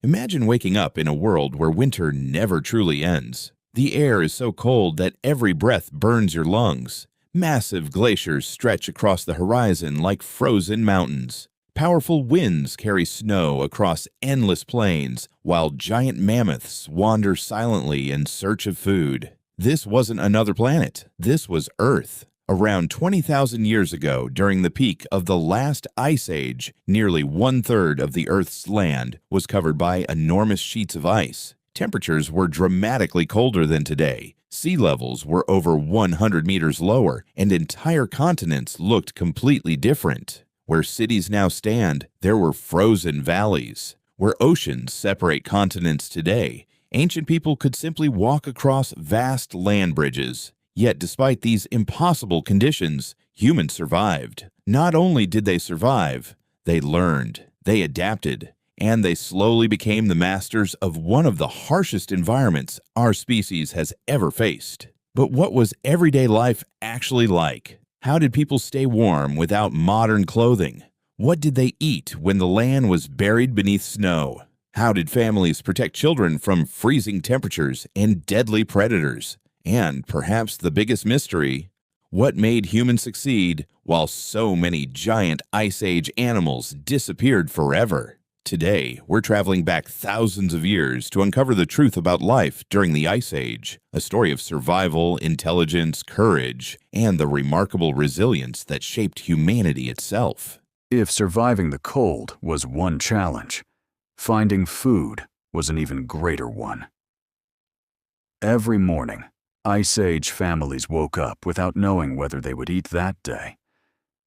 Imagine waking up in a world where winter never truly ends. The air is so cold that every breath burns your lungs. Massive glaciers stretch across the horizon like frozen mountains. Powerful winds carry snow across endless plains, while giant mammoths wander silently in search of food. This wasn't another planet. This was Earth. Around 20,000 years ago, during the peak of the last ice age, nearly one-third of the Earth's land was covered by enormous sheets of ice. Temperatures were dramatically colder than today. Sea levels were over 100 meters lower, and entire continents looked completely different. Where cities now stand, there were frozen valleys. Where oceans separate continents today, ancient people could simply walk across vast land bridges. Yet despite these impossible conditions, humans survived. Not only did they survive, they learned, they adapted, and they slowly became the masters of one of the harshest environments our species has ever faced. But what was everyday life actually like? How did people stay warm without modern clothing? What did they eat when the land was buried beneath snow? How did families protect children from freezing temperatures and deadly predators? And perhaps the biggest mystery, what made humans succeed while so many giant Ice Age animals disappeared forever? Today, we're traveling back thousands of years to uncover the truth about life during the Ice Age, a story of survival, intelligence, courage, and the remarkable resilience that shaped humanity itself. If surviving the cold was one challenge, finding food was an even greater one. Every morning, Ice Age families woke up without knowing whether they would eat that day.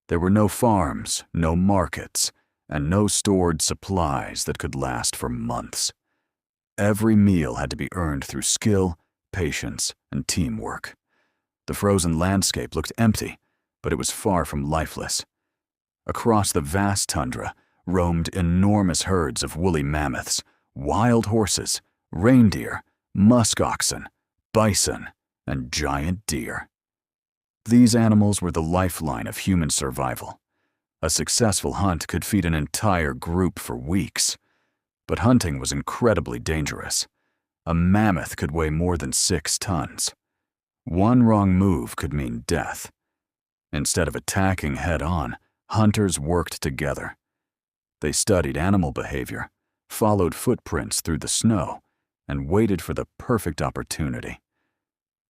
There were no farms, no markets, and no stored supplies that could last for months. Every meal had to be earned through skill, patience, and teamwork. The frozen landscape looked empty, but it was far from lifeless. Across the vast tundra roamed enormous herds of woolly mammoths, wild horses, reindeer, musk oxen, bison, and giant deer. These animals were the lifeline of human survival. A successful hunt could feed an entire group for weeks. But hunting was incredibly dangerous. A mammoth could weigh more than 6 tons. One wrong move could mean death. Instead of attacking head-on, hunters worked together. They studied animal behavior, followed footprints through the snow, and waited for the perfect opportunity.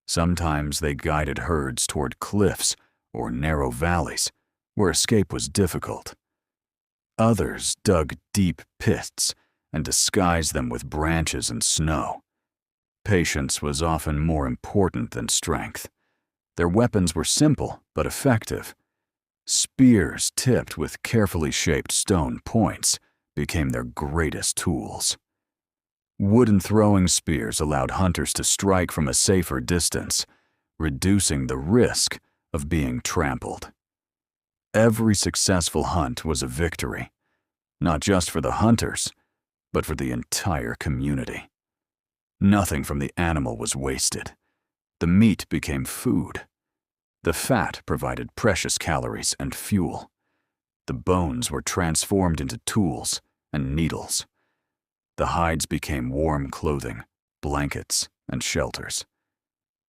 Sometimes they guided herds toward cliffs or narrow valleys, where escape was difficult. Others dug deep pits and disguised them with branches and snow. Patience was often more important than strength. Their weapons were simple but effective. Spears tipped with carefully shaped stone points became their greatest tools. Wooden throwing spears allowed hunters to strike from a safer distance, reducing the risk of being trampled. Every successful hunt was a victory, not just for the hunters, but for the entire community. Nothing from the animal was wasted. The meat became food. The fat provided precious calories and fuel. The bones were transformed into tools and needles. The hides became warm clothing, blankets, and shelters.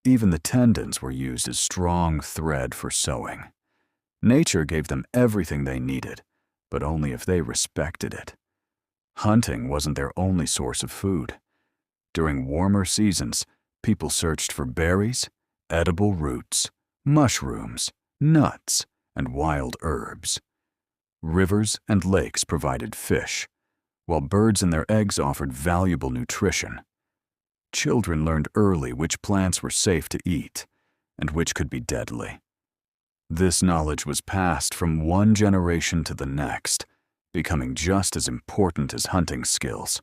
Even the tendons were used as strong thread for sewing. Nature gave them everything they needed, but only if they respected it. Hunting wasn't their only source of food. During warmer seasons, people searched for berries, edible roots, mushrooms, nuts, and wild herbs. Rivers and lakes provided fish, while birds and their eggs offered valuable nutrition. Children learned early which plants were safe to eat and which could be deadly. This knowledge was passed from one generation to the next, becoming just as important as hunting skills.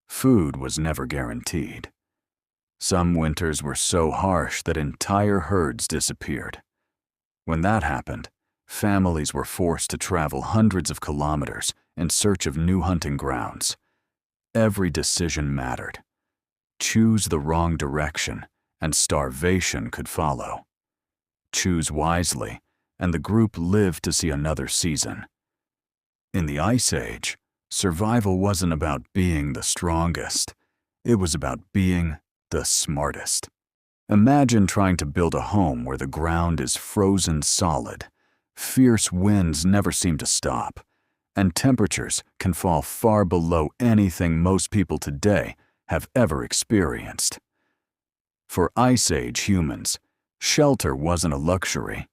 Food was never guaranteed. Some winters were so harsh that entire herds disappeared. When that happened, families were forced to travel hundreds of kilometers in search of new hunting grounds. Every decision mattered. Choose the wrong direction, and starvation could follow. Choose wisely, and the group lived to see another season. In the Ice Age, Survival wasn't about being the strongest. It was about being the smartest. Imagine trying to build a home where the ground is frozen solid, fierce winds never seem to stop, and temperatures can fall far below anything most people today have ever experienced. For Ice Age humans, shelter wasn't a luxury.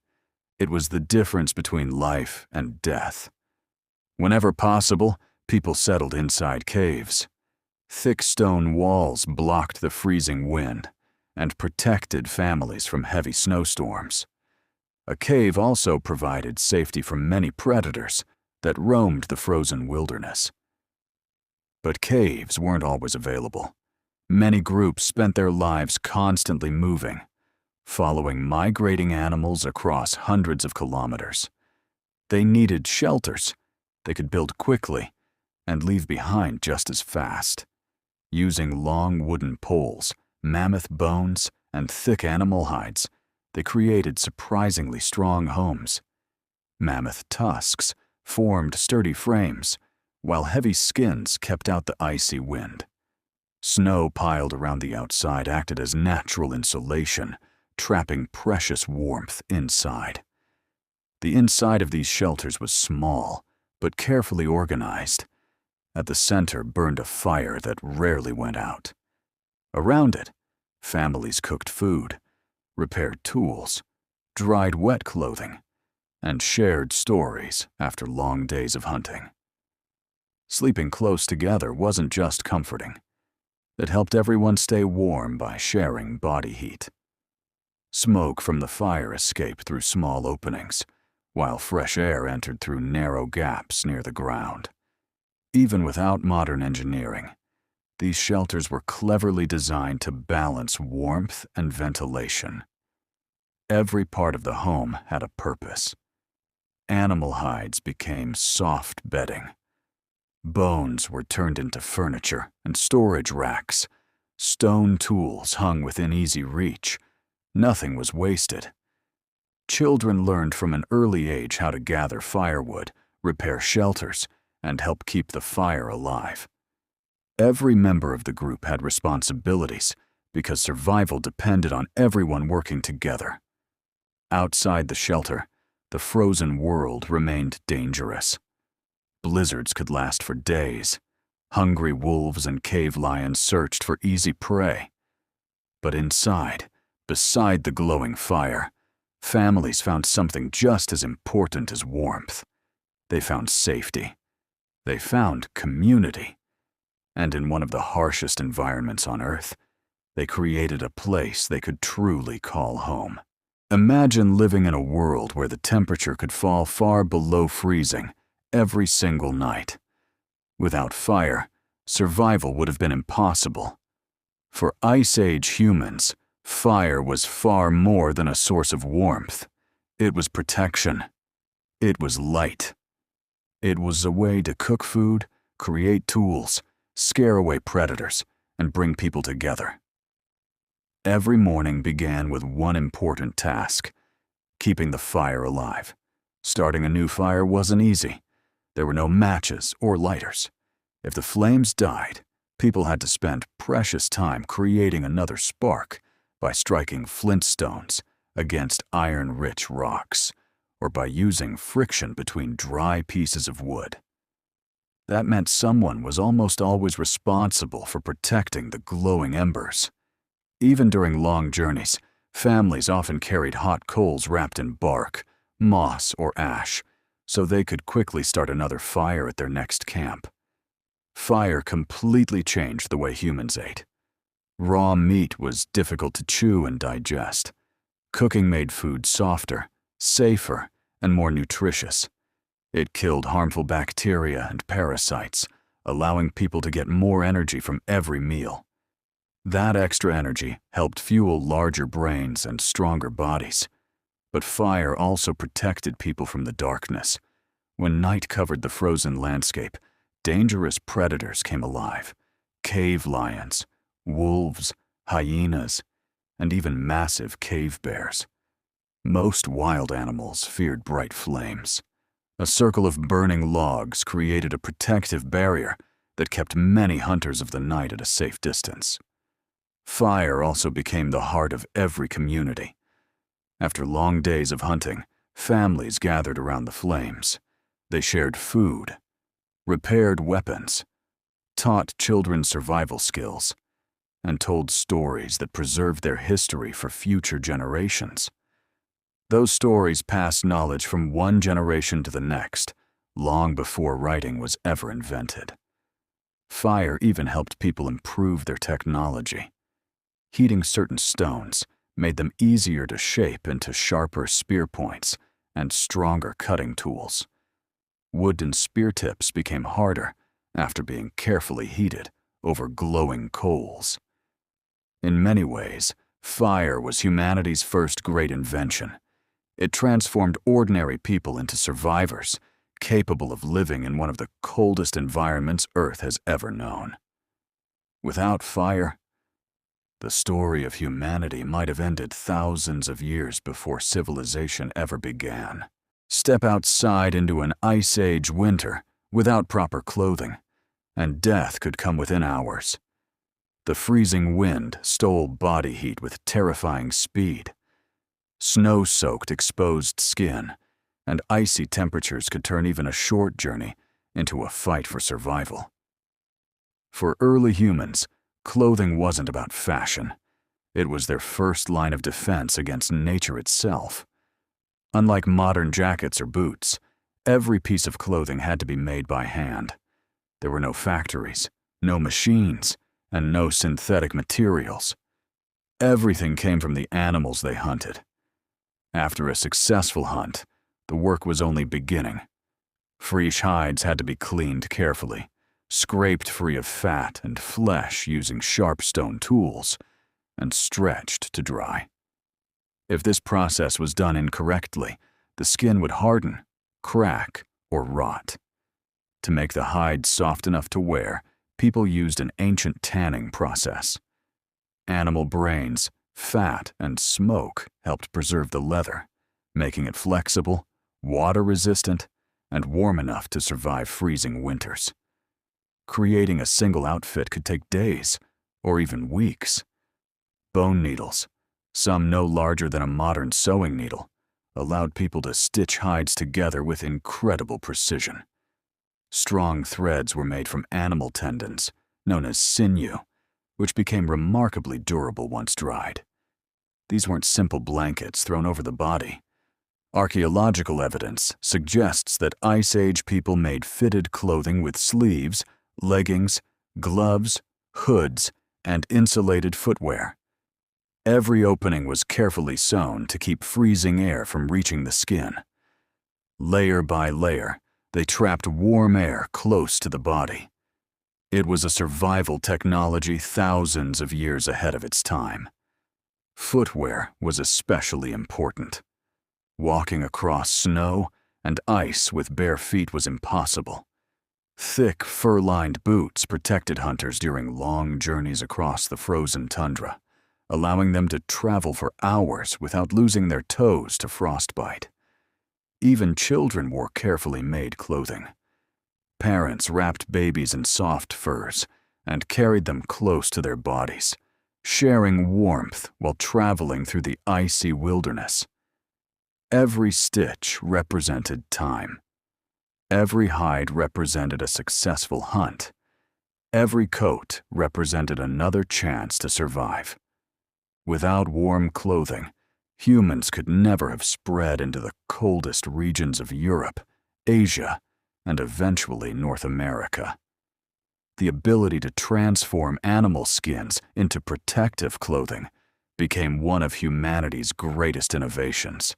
It was the difference between life and death. Whenever possible, people settled inside caves. Thick stone walls blocked the freezing wind and protected families from heavy snowstorms. A cave also provided safety from many predators that roamed the frozen wilderness. But caves weren't always available. Many groups spent their lives constantly moving, following migrating animals across hundreds of kilometers. They needed shelters they could build quickly and leave behind just as fast. Using long wooden poles, mammoth bones, and thick animal hides, they created surprisingly strong homes. Mammoth tusks formed sturdy frames, while heavy skins kept out the icy wind. Snow piled around the outside acted as natural insulation, trapping precious warmth inside. The inside of these shelters was small, but carefully organized. At the center burned a fire that rarely went out. Around it, families cooked food, repaired tools, dried wet clothing, and shared stories after long days of hunting. Sleeping close together wasn't just comforting. It helped everyone stay warm by sharing body heat. Smoke from the fire escaped through small openings, while fresh air entered through narrow gaps near the ground. Even without modern engineering, these shelters were cleverly designed to balance warmth and ventilation. Every part of the home had a purpose. Animal hides became soft bedding. Bones were turned into furniture and storage racks. Stone tools hung within easy reach. Nothing was wasted. Children learned from an early age how to gather firewood, repair shelters, and help keep the fire alive. Every member of the group had responsibilities because survival depended on everyone working together. Outside the shelter, the frozen world remained dangerous. Blizzards could last for days. Hungry wolves and cave lions searched for easy prey. But inside, beside the glowing fire, families found something just as important as warmth. They found safety. They found community. And in one of the harshest environments on Earth, they created a place they could truly call home. Imagine living in a world where the temperature could fall far below freezing every single night. Without fire, survival would have been impossible. For Ice Age humans, fire was far more than a source of warmth. It was protection. It was light. It was a way to cook food, create tools, scare away predators, and bring people together. Every morning began with one important task: keeping the fire alive. Starting a new fire wasn't easy. There were no matches or lighters. If the flames died, people had to spend precious time creating another spark by striking flint stones against iron-rich rocks, or by using friction between dry pieces of wood. That meant someone was almost always responsible for protecting the glowing embers. Even during long journeys, families often carried hot coals wrapped in bark, moss, or ash, so they could quickly start another fire at their next camp. Fire completely changed the way humans ate. Raw meat was difficult to chew and digest. Cooking made food softer, safer, and more nutritious. It killed harmful bacteria and parasites, allowing people to get more energy from every meal. That extra energy helped fuel larger brains and stronger bodies. But fire also protected people from the darkness. When night covered the frozen landscape, dangerous predators came alive. Cave lions, wolves, hyenas, and even massive cave bears. Most wild animals feared bright flames, A circle of burning logs created a protective barrier that kept many hunters of the night at a safe distance. Fire also became the heart of every community. After long days of hunting, families gathered around the flames. They shared food, repaired weapons, taught children survival skills, and told stories that preserved their history for future generations. Those stories passed knowledge from one generation to the next, long before writing was ever invented. Fire even helped people improve their technology. Heating certain stones made them easier to shape into sharper spear points and stronger cutting tools. Wood and spear tips became harder after being carefully heated over glowing coals. In many ways, fire was humanity's first great invention. It transformed ordinary people into survivors, capable of living in one of the coldest environments Earth has ever known. Without fire, the story of humanity might have ended thousands of years before civilization ever began. Step outside into an Ice Age winter without proper clothing, and death could come within hours. The freezing wind stole body heat with terrifying speed. Snow-soaked exposed skin and icy temperatures could turn even a short journey into a fight for survival. For early humans, clothing wasn't about fashion. It was their first line of defense against nature itself. Unlike modern jackets or boots, every piece of clothing had to be made by hand. There were no factories, no machines, and no synthetic materials. Everything came from the animals they hunted. After a successful hunt, the work was only beginning. Fresh hides had to be cleaned carefully, scraped free of fat and flesh using sharp stone tools, and stretched to dry. If this process was done incorrectly, the skin would harden, crack, or rot. To make the hide soft enough to wear, people used an ancient tanning process. Animal brains, fat, and smoke helped preserve the leather, making it flexible, water-resistant, and warm enough to survive freezing winters. Creating a single outfit could take days, or even weeks. Bone needles, some no larger than a modern sewing needle, allowed people to stitch hides together with incredible precision. Strong threads were made from animal tendons, known as sinew, which became remarkably durable once dried. These weren't simple blankets thrown over the body. Archaeological evidence suggests that Ice Age people made fitted clothing with sleeves, leggings, gloves, hoods, and insulated footwear. Every opening was carefully sewn to keep freezing air from reaching the skin. Layer by layer, they trapped warm air close to the body. It was a survival technology thousands of years ahead of its time. Footwear was especially important. Walking across snow and ice with bare feet was impossible. Thick, fur-lined boots protected hunters during long journeys across the frozen tundra, allowing them to travel for hours without losing their toes to frostbite. Even children wore carefully made clothing. Parents wrapped babies in soft furs and carried them close to their bodies, sharing warmth while traveling through the icy wilderness. Every stitch represented time. Every hide represented a successful hunt. Every coat represented another chance to survive. Without warm clothing, humans could never have spread into the coldest regions of Europe, Asia, and eventually North America. The ability to transform animal skins into protective clothing became one of humanity's greatest innovations.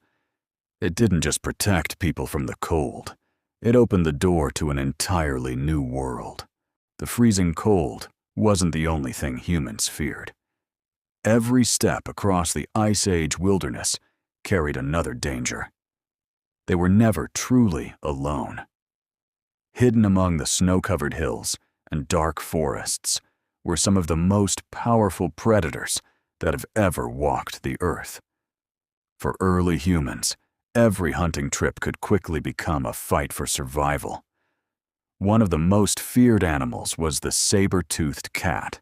It didn't just protect people from the cold. It opened the door to an entirely new world. The freezing cold wasn't the only thing humans feared. Every step across the Ice Age wilderness carried another danger. They were never truly alone. Hidden among the snow-covered hills and dark forests were some of the most powerful predators that have ever walked the earth. For early humans, Every hunting trip could quickly become a fight for survival. One of the most feared animals was the saber-toothed cat.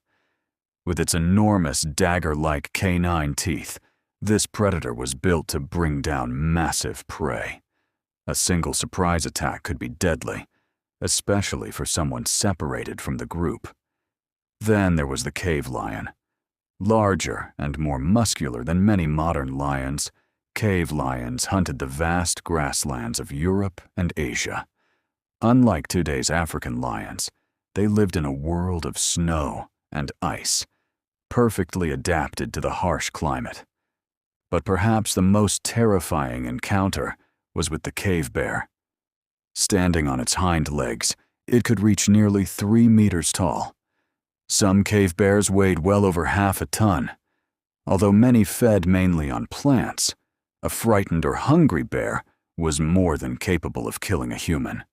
With its enormous dagger-like canine teeth, this predator was built to bring down massive prey. A single surprise attack could be deadly, especially for someone separated from the group. Then there was the cave lion. Larger and more muscular than many modern lions, cave lions hunted the vast grasslands of Europe and Asia. Unlike today's African lions, they lived in a world of snow and ice, perfectly adapted to the harsh climate. But perhaps the most terrifying encounter was with the cave bear. Standing on its hind legs, it could reach nearly 3 meters tall. Some cave bears weighed well over half a ton. Although many fed mainly on plants, a frightened or hungry bear was more than capable of killing a human.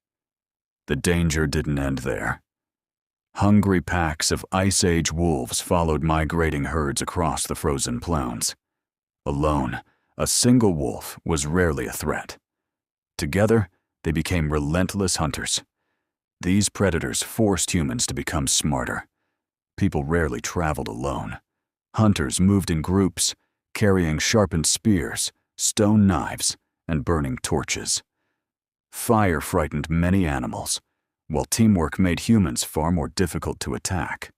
The danger didn't end there. Hungry packs of Ice Age wolves followed migrating herds across the frozen plains. Alone, a single wolf was rarely a threat. Together, they became relentless hunters. These predators forced humans to become smarter. People rarely traveled alone. Hunters moved in groups, carrying sharpened spears, stone knives, and burning torches. Fire frightened many animals, while teamwork made humans far more difficult to attack.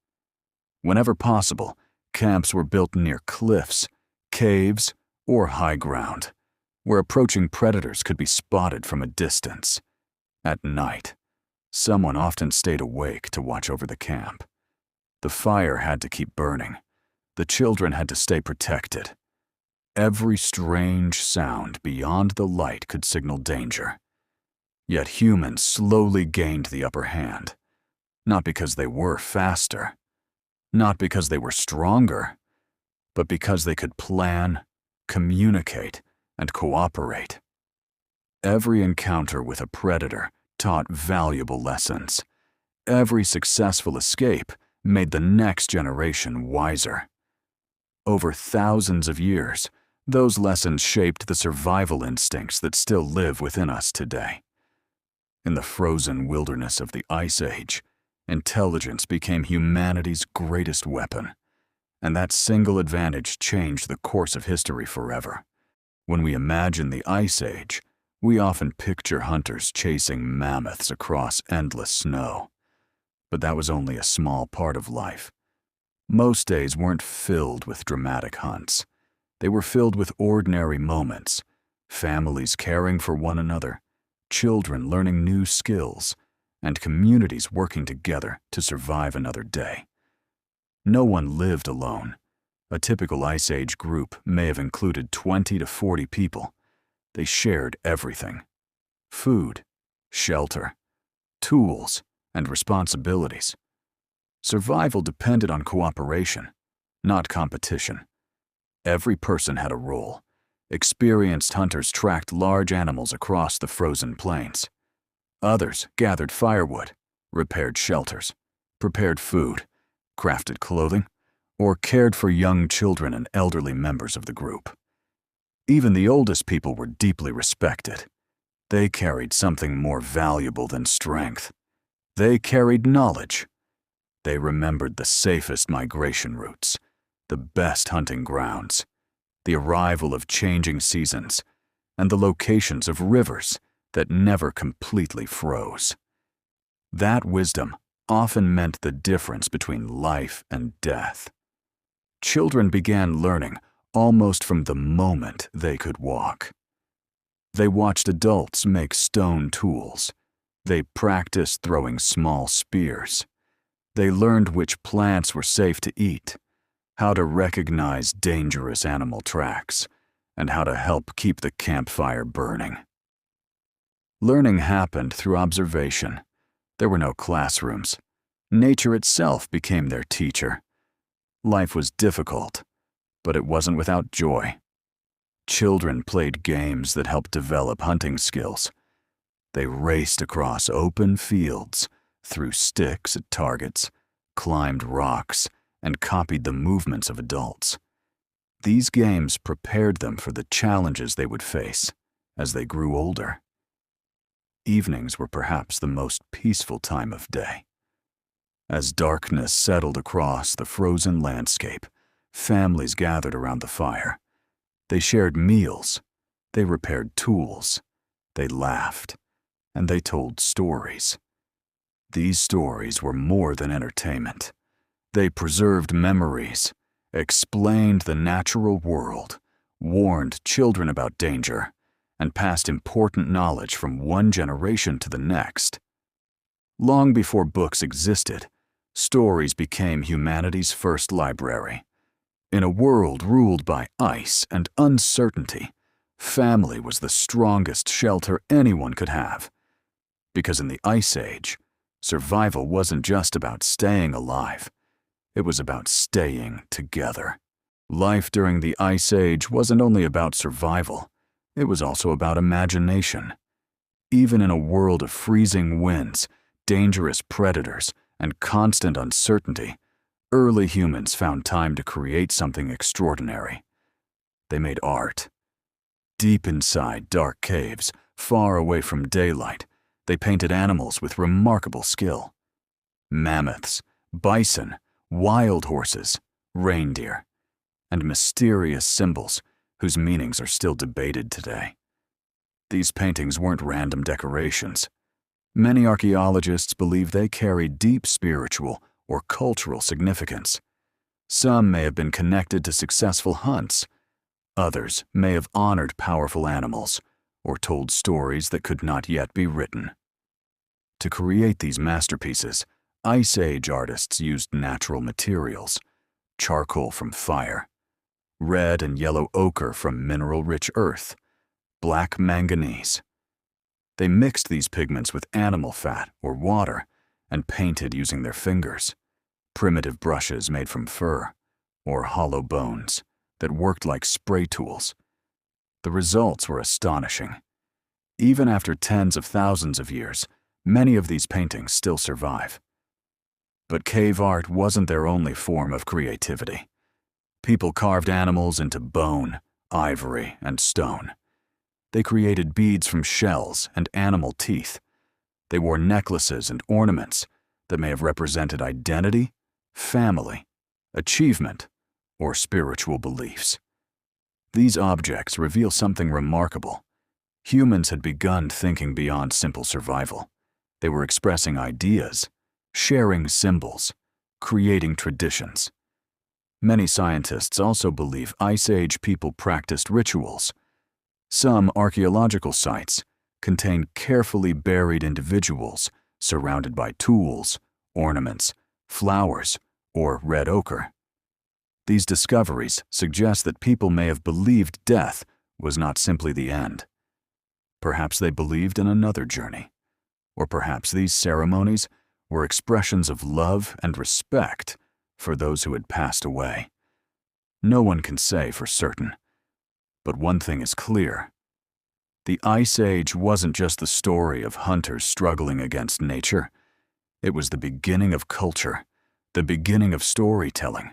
Whenever possible, camps were built near cliffs, caves, or high ground, where approaching predators could be spotted from a distance. At night, someone often stayed awake to watch over the camp. The fire had to keep burning. The children had to stay protected. Every strange sound beyond the light could signal danger. Yet humans slowly gained the upper hand, not because they were faster, not because they were stronger, but because they could plan, communicate, and cooperate. Every encounter with a predator taught valuable lessons. Every successful escape made the next generation wiser. Over thousands of years, those lessons shaped the survival instincts that still live within us today. In the frozen wilderness of the Ice Age, intelligence became humanity's greatest weapon, and that single advantage changed the course of history forever. When we imagine the Ice Age, we often picture hunters chasing mammoths across endless snow. But that was only a small part of life. Most days weren't filled with dramatic hunts. They were filled with ordinary moments, families caring for one another, children learning new skills, and communities working together to survive another day. No one lived alone. A typical Ice Age group may have included 20 to 40 people. They shared everything: food, shelter, tools, and responsibilities. Survival depended on cooperation, not competition. Every person had a role. Experienced hunters tracked large animals across the frozen plains. Others gathered firewood, repaired shelters, prepared food, crafted clothing, or cared for young children and elderly members of the group. Even the oldest people were deeply respected. They carried something more valuable than strength. They carried knowledge. They remembered the safest migration routes, the best hunting grounds, the arrival of changing seasons, and the locations of rivers that never completely froze. That wisdom often meant the difference between life and death. Children began learning almost from the moment they could walk. They watched adults make stone tools. They practiced throwing small spears. They learned which plants were safe to eat, how to recognize dangerous animal tracks, and how to help keep the campfire burning. Learning happened through observation. There were no classrooms. Nature itself became their teacher. Life was difficult, but it wasn't without joy. Children played games that helped develop hunting skills. They raced across open fields, threw sticks at targets, climbed rocks, and copied the movements of adults. These games prepared them for the challenges they would face as they grew older. Evenings were perhaps the most peaceful time of day. As darkness settled across the frozen landscape, families gathered around the fire. They shared meals, they repaired tools, they laughed, and they told stories. These stories were more than entertainment. They preserved memories, explained the natural world, warned children about danger, and passed important knowledge from one generation to the next. Long before books existed, stories became humanity's first library. In a world ruled by ice and uncertainty, family was the strongest shelter anyone could have. Because in the Ice Age, survival wasn't just about staying alive. It was about staying together. Life during the Ice Age wasn't only about survival, it was also about imagination. Even in a world of freezing winds, dangerous predators, and constant uncertainty, early humans found time to create something extraordinary. They made art. Deep inside dark caves, far away from daylight, they painted animals with remarkable skill. Mammoths, bison, wild horses, reindeer, and mysterious symbols whose meanings are still debated today. These paintings weren't random decorations. Many archaeologists believe they carry deep spiritual or cultural significance. Some may have been connected to successful hunts. Others may have honored powerful animals or told stories that could not yet be written. To create these masterpieces, Ice Age artists used natural materials, charcoal from fire, red and yellow ochre from mineral-rich earth, black manganese. They mixed these pigments with animal fat or water and painted using their fingers, primitive brushes made from fur, or hollow bones that worked like spray tools. The results were astonishing. Even after tens of thousands of years, many of these paintings still survive. But cave art wasn't their only form of creativity. People carved animals into bone, ivory, and stone. They created beads from shells and animal teeth. They wore necklaces and ornaments that may have represented identity, family, achievement, or spiritual beliefs. These objects reveal something remarkable. Humans had begun thinking beyond simple survival. They were expressing ideas, sharing symbols, creating traditions. Many scientists also believe Ice Age people practiced rituals. Some archaeological sites contain carefully buried individuals surrounded by tools, ornaments, flowers, or red ochre. These discoveries suggest that people may have believed death was not simply the end. Perhaps they believed in another journey, or perhaps these ceremonies were expressions of love and respect for those who had passed away. No one can say for certain, but one thing is clear. The Ice Age wasn't just the story of hunters struggling against nature. It was the beginning of culture, the beginning of storytelling,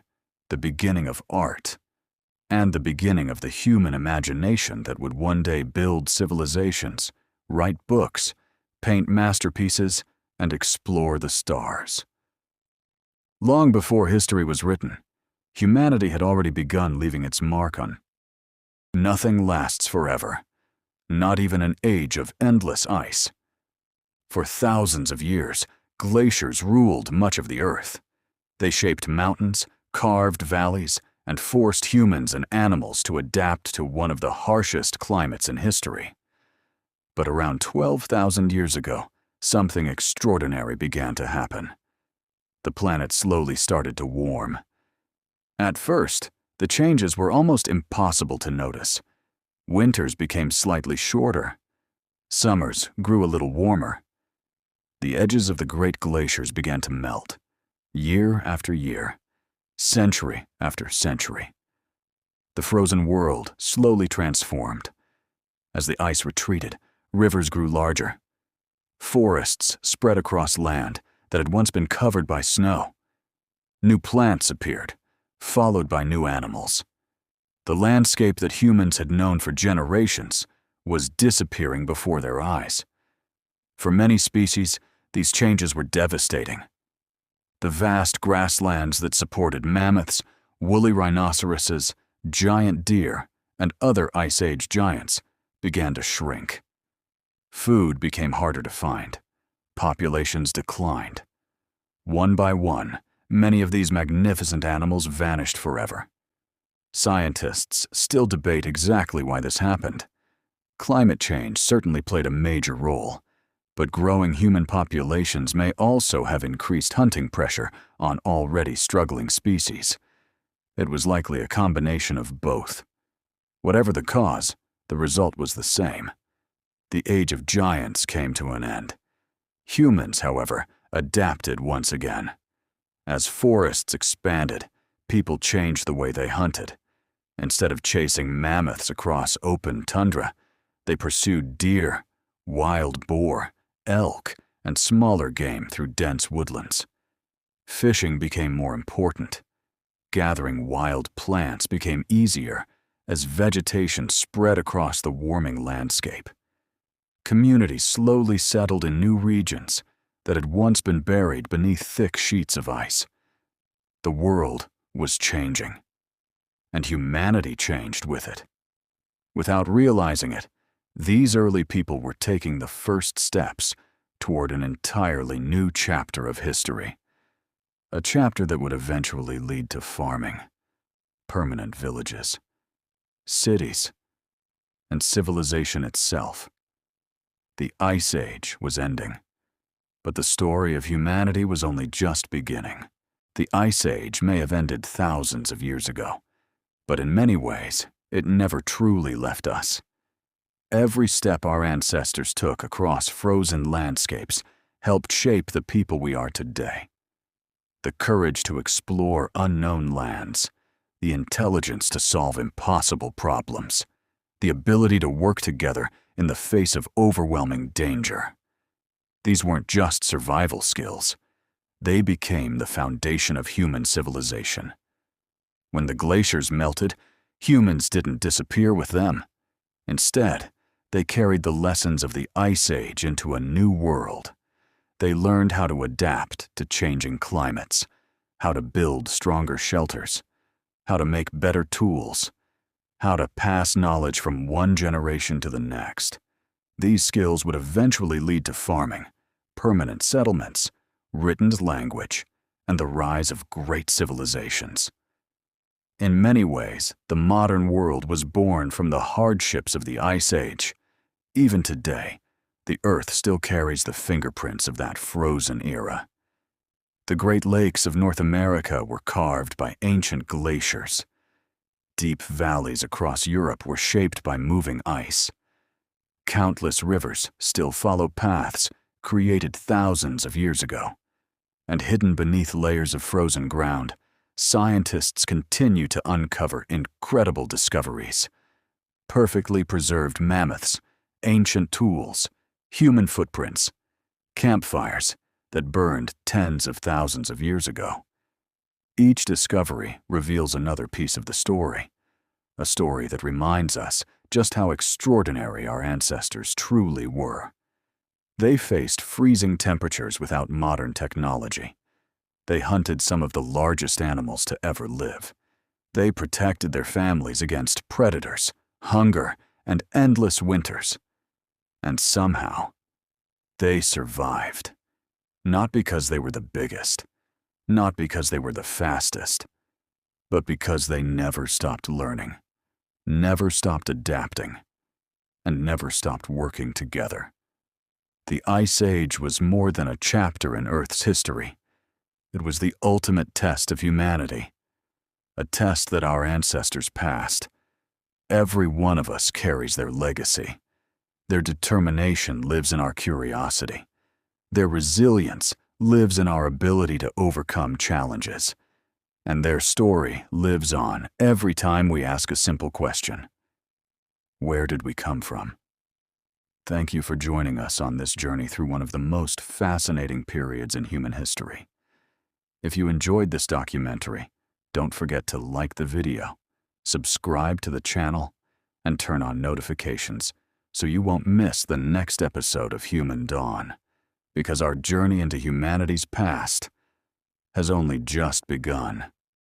the beginning of art, and the beginning of the human imagination that would one day build civilizations, write books, paint masterpieces, and explore the stars. Long before history was written, humanity had already begun leaving its mark on. Nothing lasts forever, not even an age of endless ice. For thousands of years, glaciers ruled much of the earth. They shaped mountains, carved valleys, and forced humans and animals to adapt to one of the harshest climates in history. But around 12,000 years ago, something extraordinary began to happen. The planet slowly started to warm. At first, the changes were almost impossible to notice. Winters became slightly shorter. Summers grew a little warmer. The edges of the great glaciers began to melt, year after year, century after century. The frozen world slowly transformed. As the ice retreated, rivers grew larger. Forests spread across land that had once been covered by snow. New plants appeared, followed by new animals. The landscape that humans had known for generations was disappearing before their eyes. For many species, these changes were devastating. The vast grasslands that supported mammoths, woolly rhinoceroses, giant deer, and other Ice Age giants began to shrink. Food became harder to find. Populations declined. One by one, many of these magnificent animals vanished forever. Scientists still debate exactly why this happened. Climate change certainly played a major role, but growing human populations may also have increased hunting pressure on already struggling species. It was likely a combination of both. Whatever the cause, the result was the same. The age of giants came to an end. Humans, however, adapted once again. As forests expanded, people changed the way they hunted. Instead of chasing mammoths across open tundra, they pursued deer, wild boar, elk, and smaller game through dense woodlands. Fishing became more important. Gathering wild plants became easier as vegetation spread across the warming landscape. Communities slowly settled in new regions that had once been buried beneath thick sheets of ice. The world was changing, and humanity changed with it. Without realizing it, these early people were taking the first steps toward an entirely new chapter of history. A chapter that would eventually lead to farming, permanent villages, cities, and civilization itself. The Ice Age was ending, but the story of humanity was only just beginning. The Ice Age may have ended thousands of years ago, but in many ways, it never truly left us. Every step our ancestors took across frozen landscapes helped shape the people we are today. The courage to explore unknown lands, the intelligence to solve impossible problems, the ability to work together in the face of overwhelming danger. These weren't just survival skills. They became the foundation of human civilization. When the glaciers melted, humans didn't disappear with them. Instead, they carried the lessons of the Ice Age into a new world. They learned how to adapt to changing climates, how to build stronger shelters, how to make better tools, how to pass knowledge from one generation to the next. These skills would eventually lead to farming, permanent settlements, written language, and the rise of great civilizations. In many ways, the modern world was born from the hardships of the Ice Age. Even today, the Earth still carries the fingerprints of that frozen era. The Great Lakes of North America were carved by ancient glaciers. Deep valleys across Europe were shaped by moving ice. Countless rivers still follow paths created thousands of years ago. And hidden beneath layers of frozen ground, scientists continue to uncover incredible discoveries. Perfectly preserved mammoths, ancient tools, human footprints, campfires that burned tens of thousands of years ago. Each discovery reveals another piece of the story, a story that reminds us just how extraordinary our ancestors truly were. They faced freezing temperatures without modern technology. They hunted some of the largest animals to ever live. They protected their families against predators, hunger, and endless winters. And somehow, they survived. Not because they were the biggest, not because they were the fastest, but because they never stopped learning, never stopped adapting, and never stopped working together. The Ice Age was more than a chapter in Earth's history. It was the ultimate test of humanity, a test that our ancestors passed. Every one of us carries their legacy. Their determination lives in our curiosity. Their resilience lives in our ability to overcome challenges. And their story lives on every time we ask a simple question. Where did we come from? Thank you for joining us on this journey through one of the most fascinating periods in human history. If you enjoyed this documentary, don't forget to like the video, subscribe to the channel, and turn on notifications so you won't miss the next episode of Human Dawn, because our journey into humanity's past has only just begun.